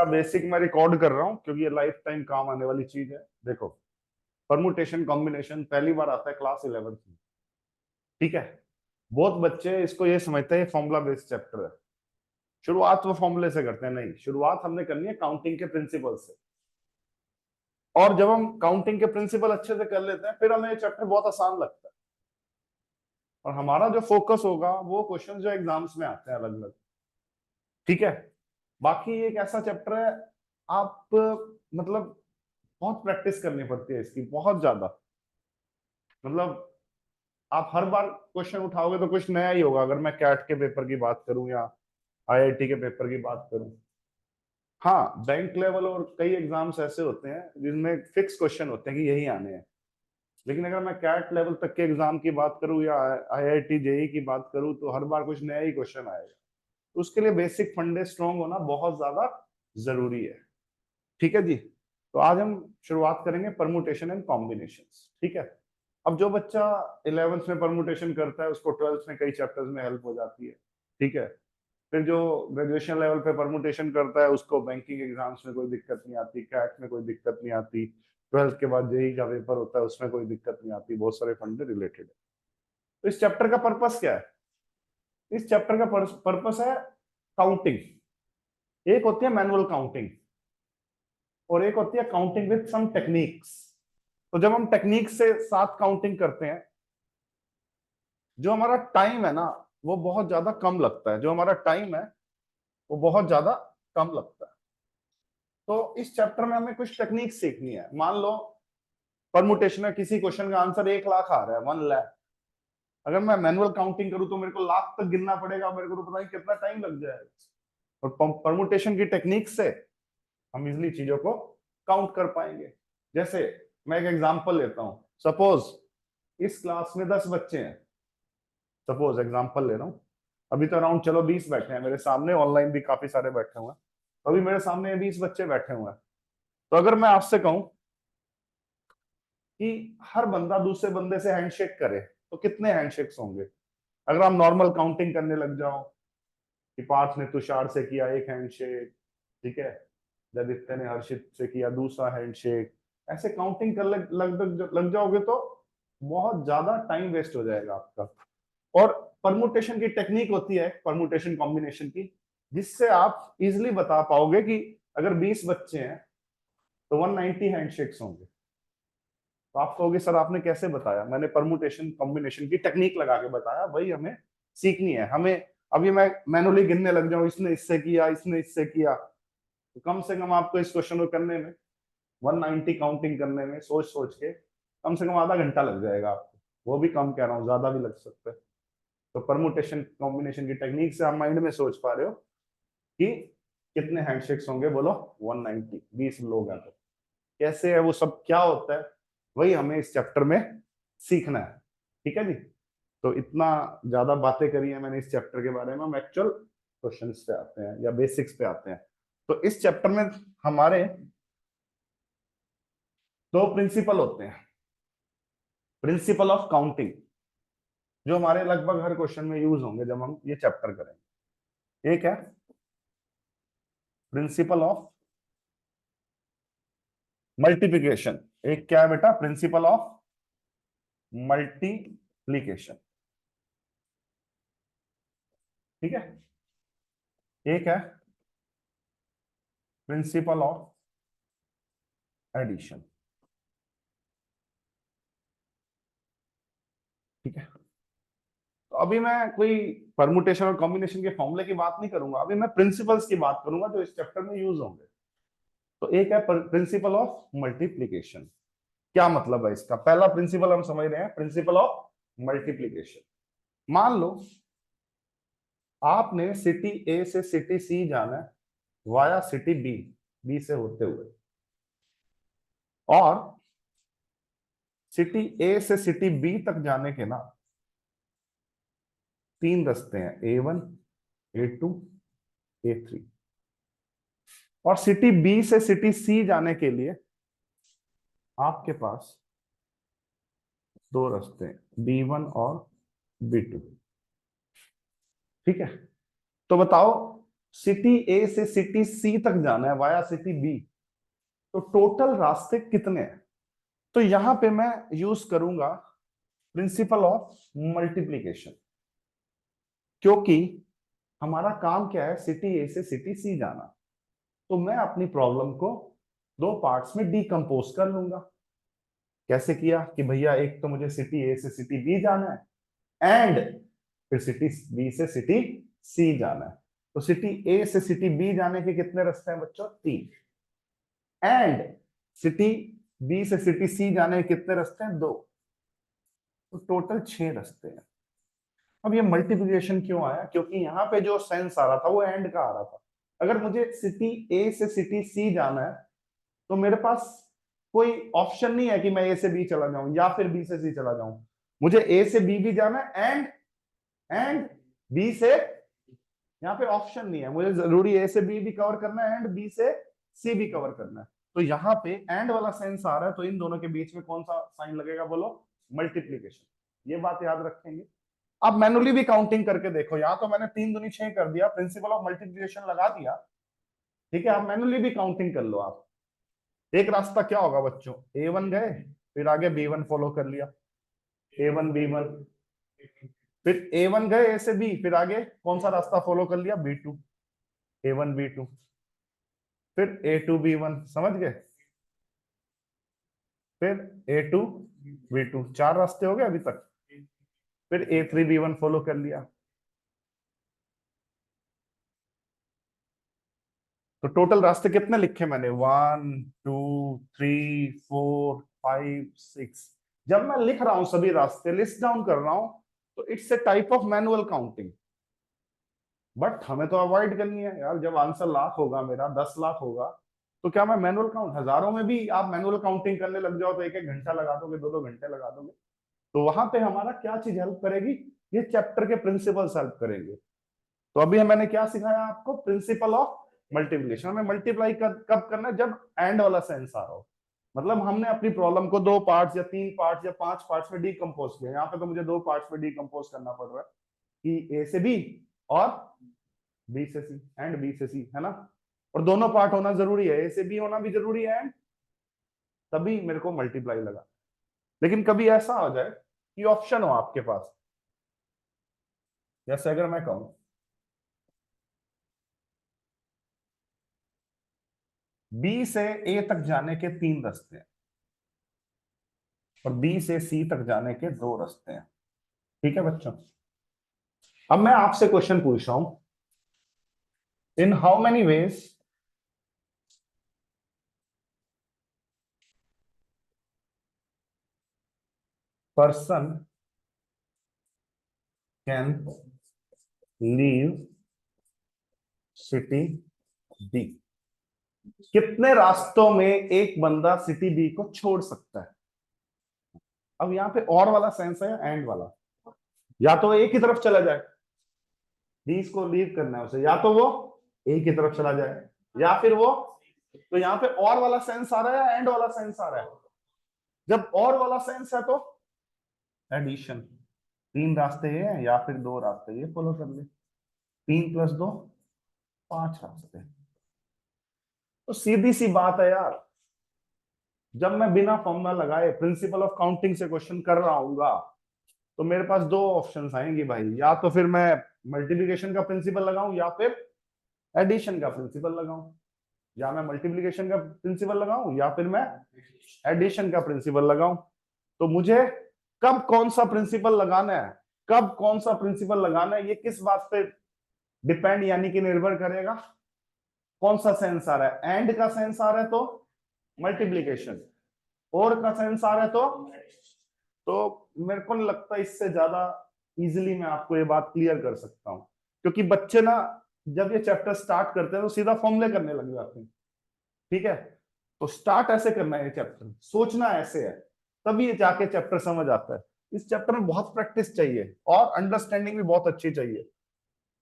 Basic मैं record कर रहा हूँ क्योंकि ये लाइफ टाइम काम आने वाली चीज है। देखो, परमुटेशन कॉम्बिनेशन पहली बार आता है क्लास 11th में। ठीक है, बहुत बच्चे इसको ये समझते हैं फॉर्मूला बेस्ड चैप्टर है। शुरुआत वो फॉर्मूले से करते हैं, नहीं, शुरुआत हमने करनी है काउंटिंग के प्रिंसिपल से। और जब हम काउंटिंग के प्रिंसिपल अच्छे से कर लेते हैं फिर हमें ये चैप्टर बहुत आसान लगता है। और हमारा जो फोकस होगा वो क्वेश्चन जो एग्जाम्स में आते हैं अलग अलग। ठीक है, बाकी एक ऐसा चैप्टर है, आप मतलब बहुत प्रैक्टिस करनी पड़ती है इसकी, बहुत ज्यादा। मतलब आप हर बार क्वेश्चन उठाओगे तो कुछ नया ही होगा। अगर मैं कैट के पेपर की बात करूं या आईआईटी के पेपर की बात करूं, हाँ, बैंक लेवल और कई एग्जाम्स ऐसे होते हैं जिनमें फिक्स क्वेश्चन होते हैं कि यही आने हैं। लेकिन अगर मैं कैट लेवल तक के एग्जाम की बात करूं या आईआईटी जेई की बात करूं तो हर बार कुछ नया ही क्वेश्चन आएगा। तो उसके लिए बेसिक फंडे स्ट्रांग होना बहुत ज्यादा जरूरी है। ठीक है जी, तो आज हम शुरुआत करेंगे परमुटेशन एंड कॉम्बिनेशंस। ठीक है, अब जो बच्चा 11th में परमुटेशन करता है उसको 12th में कई चैप्टर्स में हेल्प हो जाती है। ठीक है, फिर जो ग्रेजुएशन लेवल पे परमुटेशन करता है उसको बैंकिंग एग्जाम्स में कोई दिक्कत नहीं आती, कैट में कोई दिक्कत नहीं आती, 12th के बाद जेई का पेपर होता है उसमें कोई दिक्कत नहीं आती, बहुत सारे फंडे रिलेटेड है। तो इस चैप्टर का पर्पस क्या है? इस चैप्टर का पर्पस है काउंटिंग। एक होती है मैनुअल काउंटिंग और एक होती है काउंटिंग विद सम टेक्निक्स। तो जब हम टेक्निक से साथ काउंटिंग करते हैं, जो हमारा टाइम है ना वो बहुत ज्यादा कम लगता है। जो हमारा टाइम है वो बहुत ज्यादा कम लगता है। तो इस चैप्टर में हमें कुछ टेक्निक सीखनी है। मान लो परमुटेशन में किसी क्वेश्चन का आंसर 1 लाख आ रहा है, 1 लाख। अगर मैं मैनुअल काउंटिंग करूं तो मेरे को लाख तक गिनना पड़ेगा, मेरे को तो पता नहीं कितना टाइम लग जाएगा। और परमुटेशन की टेक्निक से हम इजिली चीजों को काउंट कर पाएंगे। जैसे मैं एक एग्जांपल लेता हूं। सपोज इस क्लास में 10 बच्चे हैं, सपोज एग्जांपल ले रहा हूं। अभी तो अराउंड चलो 20 बैठे हैं मेरे सामने, ऑनलाइन भी काफी सारे बैठे हुए हैं। अभी मेरे सामने 20 बच्चे बैठे हुए हैं। तो अगर मैं आपसे कहूं कि हर बंदा दूसरे बंदे से हैंडशेक करे तो कितने हैंडशेक्स होंगे? अगर आप नॉर्मल काउंटिंग करने लग जाओ कि पार्थ ने तुषार से किया एक हैंडशेक, ठीक है, आदित्य ने हर्षित से किया दूसरा हैंडशेक, ऐसे काउंटिंग कर लग जाओगे तो बहुत ज्यादा टाइम वेस्ट हो जाएगा आपका। और परमुटेशन की टेक्निक होती है, परमुटेशन कॉम्बिनेशन की, जिससे आप इजिली बता पाओगे कि अगर 20 बच्चे हैं तो 190 हैंडशेक्स होंगे। तो आप कहोगे सर आपने कैसे बताया? मैंने परमुटेशन कॉम्बिनेशन की टेक्निक लगा के बताया। वही हमें सीखनी है। हमें अभी मैं मैनुअली गिनने लग जाऊं, इसने इससे किया, इसने इससे किया, तो कम से कम आपको इस क्वेश्चन को करने में, 190 काउंटिंग करने में सोच सोच के कम से कम आधा घंटा लग जाएगा आपको। वो भी कम कह रहा हूँ, ज्यादा भी लग सकता है। तो परमुटेशन कॉम्बिनेशन की टेक्निक से आप माइंड में सोच पा रहे हो कि कितने हैंडशेक्स होंगे। बोलो 190, 20 लोग हैं तो कैसे है वो सब, क्या होता है, वही हमें इस चैप्टर में सीखना है। ठीक है जी, तो इतना ज्यादा बातें करी है मैंने इस चैप्टर के बारे में। हम एक्चुअल क्वेश्चंस पे आते हैं या बेसिक्स पे आते हैं। तो इस चैप्टर में हमारे दो प्रिंसिपल होते हैं, प्रिंसिपल ऑफ काउंटिंग, जो हमारे लगभग हर क्वेश्चन में यूज होंगे जब हम ये चैप्टर करेंगे। एक है प्रिंसिपल ऑफ मल्टीप्लिकेशन। एक क्या है बेटा? Principle of multiplication. ठीक है, एक है प्रिंसिपल ऑफ एडिशन। ठीक है, तो अभी मैं कोई परमुटेशन और कॉम्बिनेशन के फॉर्मूले की बात नहीं करूंगा, अभी मैं प्रिंसिपल्स की बात करूंगा जो इस चैप्टर में यूज होंगे। तो एक है प्रिंसिपल ऑफ मल्टीप्लिकेशन। क्या मतलब है इसका? पहला प्रिंसिपल हम समझ रहे हैं, प्रिंसिपल ऑफ मल्टीप्लिकेशन। मान लो आपने सिटी ए से सिटी सी जाना है वाया सिटी बी, बी से होते हुए, और सिटी ए से सिटी बी तक जाने के ना 3 रास्ते हैं, A1, A2, A3। और सिटी बी से सिटी सी जाने के लिए आपके पास 2 रास्ते हैं, B1 और B2। ठीक है, तो बताओ सिटी ए से सिटी सी तक जाना है वाया सिटी बी, तो टोटल रास्ते कितने हैं? तो यहां पे मैं यूज करूंगा प्रिंसिपल ऑफ मल्टीप्लीकेशन, क्योंकि हमारा काम क्या है, सिटी ए से सिटी सी जाना। तो मैं अपनी प्रॉब्लम को दो पार्ट्स में डिकम्पोज कर लूंगा। कैसे किया कि भैया एक तो मुझे सिटी ए से सिटी बी जाना है, एंड फिर सिटी बी से सिटी सी जाना है। तो सिटी ए से सिटी बी जाने के कितने रास्ते हैं बच्चों? 3। एंड सिटी बी से सिटी सी जाने के कितने रास्ते हैं? 2। तो टोटल 6 रास्ते हैं। अब ये मल्टीप्लिकेशन क्यों आया? क्योंकि यहाँ पे जो सेंस आ रहा था वो एंड का आ रहा था। अगर मुझे सिटी ए से सिटी सी जाना है तो मेरे पास कोई ऑप्शन नहीं है कि मैं ए से बी चला जाऊं या फिर बी से सी चला जाऊं। मुझे ए से बी भी जाना है एंड बी से, यहाँ पे ऑप्शन नहीं है, मुझे जरूरी ए से बी भी कवर करना है एंड बी से सी भी कवर करना है। तो यहाँ पे एंड वाला सेंस आ रहा है, तो इन दोनों के बीच में कौन सा साइन लगेगा? बोलो, मल्टीप्लीकेशन। ये बात याद रखेंगे। आप मैनुअली भी काउंटिंग करके देखो, यहाँ तो मैंने 3 दूनी 6 कर दिया, प्रिंसिपल ऑफ मल्टीप्लीकेशन लगा दिया, ठीक है। आप मैनुअली भी काउंटिंग कर लो। आप एक रास्ता क्या होगा बच्चों, A1 गए, फिर आगे B1 फॉलो कर लिया, A1 B1, फिर A1 गए A से B, फिर आगे कौन सा रास्ता फॉलो कर लिया? B2, A1 B2, फिर A2 B1, समझ गए, फिर A2 B2, 4 रास्ते हो गए अभी तक। फिर A3 B1 फॉलो कर लिया। तो टोटल रास्ते कितने लिखे मैंने? 1 2 3 4 5 6। जब मैं लिख रहा हूं सभी रास्ते लिस्ट डाउन कर रहा हूं, तो it's a type of manual counting. But हमें तो अवॉइड करनी है यार। जब आंसर लाख होगा मेरा, 10 लाख होगा, तो क्या मैं मैनुअल काउंट, हजारों में भी आप मैनुअल काउंटिंग करने लग जाओ तो 1-1 घंटा लगा दोगे, 2-2 घंटे लगा दोगे। तो वहां पे हमारा क्या चीज हेल्प करेगी? ये चैप्टर के प्रिंसिपल्स हेल्प करेंगे। तो अभी मैंने क्या सिखाया आपको? Principle of multiplication. हमें मल्टीप्लाई कब करना है? जब एंड वाला सेंस आ रहा हो। मतलब हमने अपनी प्रॉब्लम को 2 पार्ट्स या 3 पार्ट्स या 5 पार्ट्स में डिकम्पोज किया। यहाँ पे तो मुझे 2 पार्ट्स में डिकम्पोज करना पड़ रहा है कि ए से बी और बी से सी, एंड बी से सी, है ना। और दोनों पार्ट होना जरूरी है, ए से बी होना भी जरूरी है, एंड तभी मेरे को मल्टीप्लाई लगा। लेकिन कभी ऐसा हो जाए कि ऑप्शन हो आपके पास, जैसे अगर मैं कहूं बी से ए तक जाने के 3 रास्ते हैं और बी से सी तक जाने के 2 रास्ते हैं, ठीक है बच्चों। अब मैं आपसे क्वेश्चन पूछ रहा हूं, in how many ways person can leave city be? कितने रास्तों में एक बंदा सिटी बी को छोड़ सकता है? अब यहाँ पे और वाला सेंस है या एंड वाला? या तो एक ही तरफ चला जाए, बी को लीव करना है उसे, या तो वो एक ही तरफ चला जाए, या फिर वो, तो यहाँ पे और वाला सेंस आ रहा है या एंड वाला सेंस आ रहा है? जब और वाला सेंस है तो एडिशन, 3 रास्ते ये हैं या फिर 2 रास्ते ये फॉलो कर ले, 3 + 2 5 रास्ते। तो सीधी सी बात है यार, जब मैं बिना फॉर्मूला लगाए प्रिंसिपल ऑफ काउंटिंग से क्वेश्चन कर रहा हूंगा तो मेरे पास 2 ऑप्शंस आएंगे भाई, या तो फिर मैं मल्टीप्लिकेशन का प्रिंसिपल लगाऊं या फिर एडिशन का प्रिंसिपल लगाऊं, या मैं मल्टीप्लिकेशन का प्रिंसिपल लगाऊं या फिर मैं एडिशन का प्रिंसिपल लगाऊं। तो मुझे कब कौन सा प्रिंसिपल लगाना है, कब कौन सा प्रिंसिपल लगाना है, ये किस बात पे डिपेंड यानी कि निर्भर करेगा? कौन सा सेंस आ रहा है? एंड का सेंस आ रहा है तो मल्टीप्लिकेशन, और का सेंस आ रहा है तो मेरे को नहीं लगता इससे ज्यादा इजीली मैं आपको ये बात क्लियर कर सकता हूं। क्योंकि बच्चे ना जब ये चैप्टर स्टार्ट करते हैं तो सीधा फॉर्मूले करने लग जाते हैं, ठीक है। तो स्टार्ट ऐसे करना है, ये चैप्टर सोचना ऐसे है, तभी ये जाके चैप्टर समझ आता है। इस चैप्टर में बहुत प्रैक्टिस चाहिए और अंडरस्टैंडिंग भी बहुत अच्छी चाहिए।